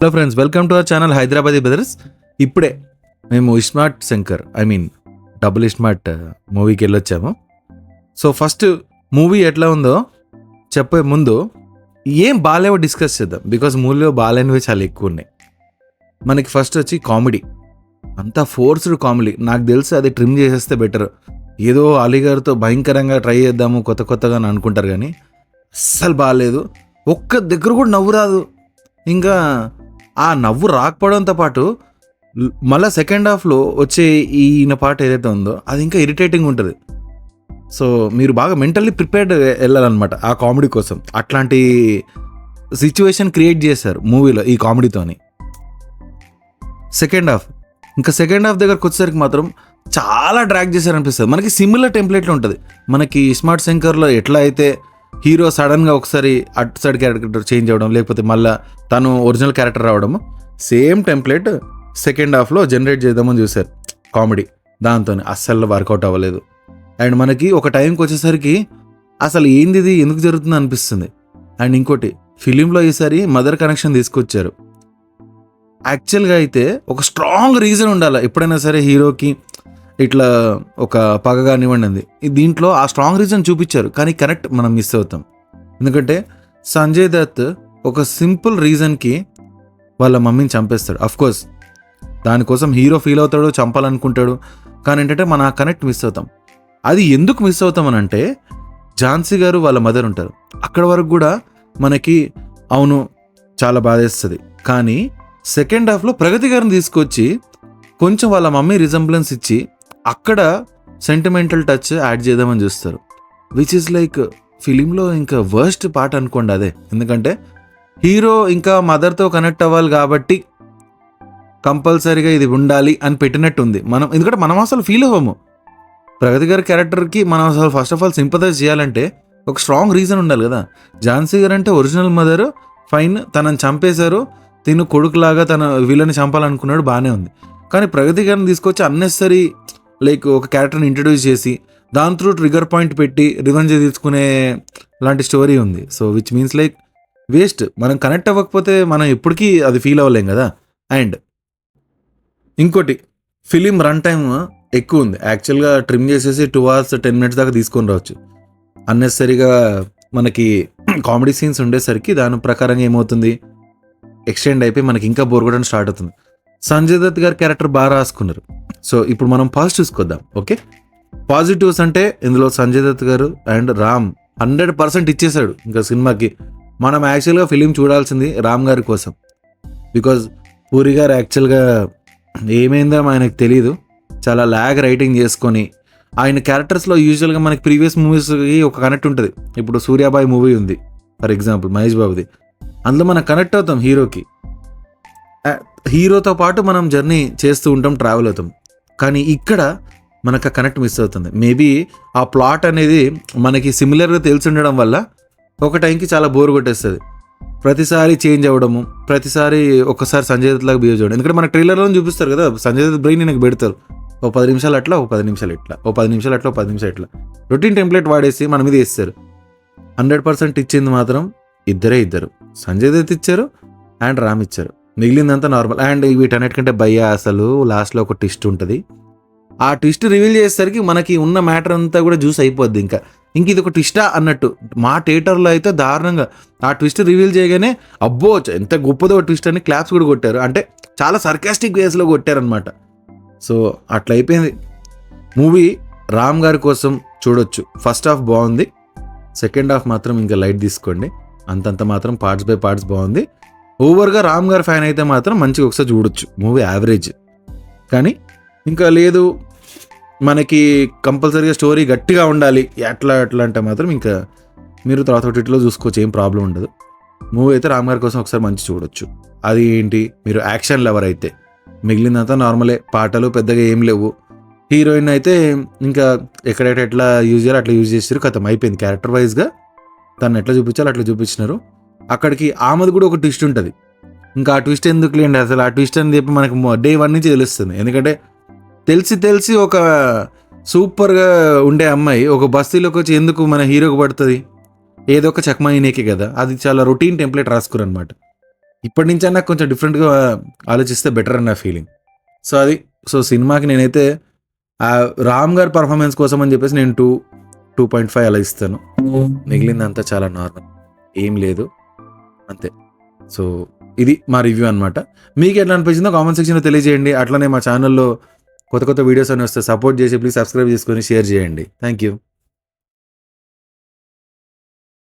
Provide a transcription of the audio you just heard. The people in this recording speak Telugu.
Hello friends, welcome to our channel Hyderabadi brothers. ఇప్పుడే మేము ఇస్మార్ట్ శంకర్ డబుల్ ఇస్మార్ట్ మూవీకి వెళ్ళొచ్చాము. సో ఫస్ట్ మూవీ ఎట్లా ఉందో చెప్పే ముందు ఏం బాగాలేవో డిస్కస్ చేద్దాం. బికాజ్ మూవీలో బాగాలేనివి చాలా ఎక్కువ ఉన్నాయి. మనకి ఫస్ట్ వచ్చి కామెడీ, అంతా ఫోర్స్డ్ కామెడీ. నాకు తెలిసి అది ట్రిమ్ చేసేస్తే బెటర్. ఏదో అలీగారితో భయంకరంగా ట్రై చేద్దాము కొత్తగా అని అనుకుంటారు, కానీ అస్సలు బాగాలేదు. ఒక్క దగ్గర కూడా నవ్వు రాదు. ఇంకా ఆ నవ్వు రాకపోవడంతో పాటు మళ్ళీ సెకండ్ హాఫ్లో వచ్చే ఈయన పాట ఏదైతే ఉందో అది ఇంకా ఇరిటేటింగ్ ఉంటుంది. సో మీరు బాగా మెంటల్లీ ప్రిపేర్డ్ వెళ్ళాలన్నమాట ఆ కామెడీ కోసం. అట్లాంటి సిచ్యువేషన్ క్రియేట్ చేశారు మూవీలో ఈ కామెడీతోని. సెకండ్ హాఫ్ దగ్గరకు వచ్చేసరికి మాత్రం చాలా డ్రాగ్ చేశారనిపిస్తుంది. మనకి సిమిలర్ టెంప్లెట్లో ఉంటుంది. మనకి స్మార్ట్ శంకర్లో ఎట్లా అయితే హీరో సడన్గా ఒకసారి అటు సైడ్ క్యారెక్టర్ చేంజ్ అవ్వడం, లేకపోతే మళ్ళీ తను ఒరిజినల్ క్యారెక్టర్ రావడము, సేమ్ టెంప్లెట్ సెకండ్ హాఫ్లో జనరేట్ చేద్దామని చూశారు కామెడీ. దాంతో అస్సలు వర్కౌట్ అవ్వలేదు. అండ్ మనకి ఒక టైంకి వచ్చేసరికి అసలు ఏంది ఇది, ఎందుకు జరుగుతుంది అనిపిస్తుంది. అండ్ ఇంకోటి, ఫిలింలో ఈసారి మదర్ కనెక్షన్ తీసుకొచ్చారు. యాక్చువల్గా అయితే ఒక స్ట్రాంగ్ రీజన్ ఉండాలి ఎప్పుడైనా సరే హీరోకి ఇట్లా ఒక పగ కానివ్వండి. దీంట్లో ఆ స్ట్రాంగ్ రీజన్ చూపించారు, కానీ కరెక్ట్ మనం మిస్ అవుతాం. ఎందుకంటే సంజయ్ దత్ ఒక సింపుల్ రీజన్కి వాళ్ళ మమ్మీని చంపేస్తాడు. అఫ్కోర్స్ దానికోసం హీరో ఫీల్ అవుతాడు, చంపాలనుకుంటాడు. కానీ ఏంటంటే మనం ఆ కనెక్ట్ మిస్ అవుతాం. అది ఎందుకు మిస్ అవుతామని అంటే, ఝాన్సీ గారు వాళ్ళ మదర్ ఉంటారు. అక్కడ వరకు కూడా మనకి అవును చాలా బాధేస్తుంది. కానీ సెకండ్ హాఫ్లో ప్రగతి గారిని తీసుకొచ్చి కొంచెం వాళ్ళ మమ్మీ రిజంబ్లెన్స్ ఇచ్చి అక్కడ సెంటిమెంటల్ టచ్ యాడ్ చేద్దామని చూస్తారు. విచ్ ఇస్ లైక్ ఫిలింలో ఇంకా వర్స్ట్ పార్ట్ అనుకోండి అదే. ఎందుకంటే హీరో ఇంకా మదర్తో కనెక్ట్ అవ్వాలి కాబట్టి కంపల్సరీగా ఇది ఉండాలి అని పెట్టినట్టు ఉంది. ఎందుకంటే మనం అసలు ఫీల్ అవ్వము. ప్రగతి గారి క్యారెక్టర్కి మనం అసలు ఫస్ట్ ఆఫ్ ఆల్ సింపథైజ్ చేయాలంటే ఒక స్ట్రాంగ్ రీజన్ ఉండాలి కదా. ఝాన్సీ గారు అంటే ఒరిజినల్ మదర్, ఫైన్, తనని చంపేశారు, తిను కొడుకులాగా తన వీళ్ళని చంపాలనుకున్నాడు, బాగానే ఉంది. కానీ ప్రగతి గారిని తీసుకొచ్చి అన్నెసరీ లైక్ ఒక క్యారెక్టర్ని ఇంట్రడ్యూస్ చేసి దాని త్రూ ట్రిగర్ పాయింట్ పెట్టి రివెంజ్ తీసుకునే లాంటి స్టోరీ ఉంది. So which means like waste. మనం కనెక్ట్ అవ్వకపోతే మనం ఎప్పటికీ అది ఫీల్ అవ్వలేం కదా. అండ్ ఇంకోటి, ఫిలిం రన్ టైమ్ ఎక్కువ ఉంది. యాక్చువల్గా ట్రిమ్ చేసేసి 2 hours 10 minutes దాకా తీసుకొని రావచ్చు. అన్నెసరీగా మనకి కామెడీ సీన్స్ ఉండేసరికి దాని ప్రకారంగా ఏమవుతుంది, ఎక్స్టెండ్ అయిపోయి మనకి ఇంకా బోర్ కొట్టడం స్టార్ట్ అవుతుంది. సంజయ్ దత్ గారి క్యారెక్టర్ బాగా రాసుకున్నారు. సో ఇప్పుడు మనం పాజిటివ్స్ కొద్దాం. ఓకే, పాజిటివ్స్ అంటే ఇందులో సంజయ్ దత్ గారు అండ్ రామ్ 100% ఇచ్చేశాడు. ఇంకా సినిమాకి మనం యాక్చువల్గా ఫిలిం చూడాల్సింది రామ్ గారి కోసం. బికాజ్ పూరి గారు యాక్చువల్గా ఏమైందో ఆయనకు తెలియదు, చాలా ల్యాగ్ రైటింగ్ చేసుకొని ఆయన క్యారెక్టర్స్లో యూజువల్గా మనకి ప్రీవియస్ మూవీస్కి ఒక కనెక్ట్ ఉంటుంది. ఇప్పుడు సూర్యాబాయ్ మూవీ ఉంది ఫర్ ఎగ్జాంపుల్, మహేష్ బాబుది. అందులో మనం కనెక్ట్ అవుతాం హీరోకి. హీరోతో పాటు మనం జర్నీ చేస్తూ ఉంటాం, ట్రావెల్ అవుతాం. కానీ ఇక్కడ మనకు ఆ కనెక్ట్ మిస్ అవుతుంది. మేబీ ఆ ప్లాట్ అనేది మనకి సిమిలర్గా తెలిసి ఉండడం వల్ల ఒక టైంకి చాలా బోర్ కొట్టేస్తుంది. ప్రతిసారి చేంజ్ అవ్వడము, ప్రతిసారి ఒక్కసారి సంజయ్ దత్ లాగా బిహేవ్ చేయడం. ఎందుకంటే మన ట్రైలర్లో చూపిస్తారు కదా, సంజయ్ దత్ బ్రెయిన్ నాకు పెడతారు. 10 నిమిషాలు అట్లా, 10 నిమిషాలు ఇట్లా, 10 నిమిషాలు అట్లా, 10 నిమిషాలు ఇట్లా రొటీన్ టెంప్లెట్ వాడేసి మన మీద వేస్తారు. 100% ఇచ్చింది మాత్రం ఇద్దరు, సంజయ్ దత్ ఇచ్చారు అండ్ రామ్ ఇచ్చారు. మిగిలిందంతా నార్మల్. అండ్ వీటన్నిటికంటే భయ్య అసలు లాస్ట్లో ఒక ట్విస్ట్ ఉంటుంది. ఆ ట్విస్ట్ రివీల్ చేసేసరికి మనకి ఉన్న మ్యాటర్ అంతా కూడా జ్యూస్ అయిపోద్ది. ఇంకా ఇది ఒక ట్విస్టా అన్నట్టు మా థియేటర్లో అయితే దారుణంగా ఆ ట్విస్ట్ రివీల్ చేయగానే అబ్బో ఎంత గొప్పదో ట్విస్ట్ అని క్లాప్స్ కూడా కొట్టారు. అంటే చాలా సర్కాస్టిక్ వేస్లో కొట్టారనమాట. సో అట్లా అయిపోయింది మూవీ. రామ్ గారి కోసం చూడొచ్చు. ఫస్ట్ హాఫ్ బాగుంది, సెకండ్ హాఫ్ మాత్రం ఇంకా లైట్ తీసుకోండి. అంతంత మాత్రం పార్ట్స్ బై పార్ట్స్ బాగుంది. ఓవర్గా రామ్ గారి ఫ్యాన్ అయితే మాత్రం మంచిగా ఒకసారి చూడొచ్చు. Movie average. కానీ ఇంకా లేదు మనకి కంపల్సరీగా స్టోరీ గట్టిగా ఉండాలి అట్లా అంటే మాత్రం ఇంకా మీరు తర్వాత ఒకటిలో చూసుకోవచ్చు, ఏం ప్రాబ్లం ఉండదు. మూవీ అయితే రామ్ గారి కోసం ఒకసారి మంచి చూడొచ్చు. అది ఏంటి, మీరు యాక్షన్ లవర్ అయితే మిగిలినంతా నార్మలే, పాటలు పెద్దగా ఏం లేవు. హీరోయిన్ అయితే ఇంకా ఎక్కడైతే ఎట్లా యూజ్ చేయాలో అట్లా యూజ్ చేసారు, కథం అయిపోయింది. క్యారెక్టర్ వైజ్గా తను ఎట్లా చూపించాలో అట్లా చూపించినారు. అక్కడికి ఆమెది కూడా ఒక ట్విస్ట్ ఉంటుంది. ఇంకా ఆ ట్విస్ట్ ఎందుకు లేండి, అసలు ఆ ట్విస్ట్ అని చెప్పి మనకు డే 1 నుంచి తెలుస్తుంది. ఎందుకంటే తెలిసి ఒక సూపర్గా ఉండే అమ్మాయి ఒక బస్తీలోకి వచ్చి ఎందుకు మన హీరోకి పడుతుంది, ఏదో ఒక చక్మా ఈయనకే కదా. అది చాలా రొటీన్ టెంప్లెట్ రాసుకురు అనమాట. ఇప్పటి నుంచైనా కొంచెం డిఫరెంట్గా ఆలోచిస్తే బెటర్ అని నా ఫీలింగ్. సో అది. సో సినిమాకి నేనైతే రామ్ గారి పర్ఫార్మెన్స్ కోసం అని చెప్పేసి నేను 2.5 అలా ఇస్తాను. మిగిలిందంతా చాలా నార్మల్, ఏం లేదు అంతే. సో ఇది మా రివ్యూ అనమాట. మీకు ఎట్లా అనిపించిందో కామెంట్ సెక్షన్లో తెలియజేయండి. అట్లనే మా ఛానల్లో కొత్త కొత్త వీడియోస్ అని వస్తే సపోర్ట్ చేసి ప్లీజ్ సబ్స్క్రైబ్ చేసుకొని షేర్ చేయండి. Thank you.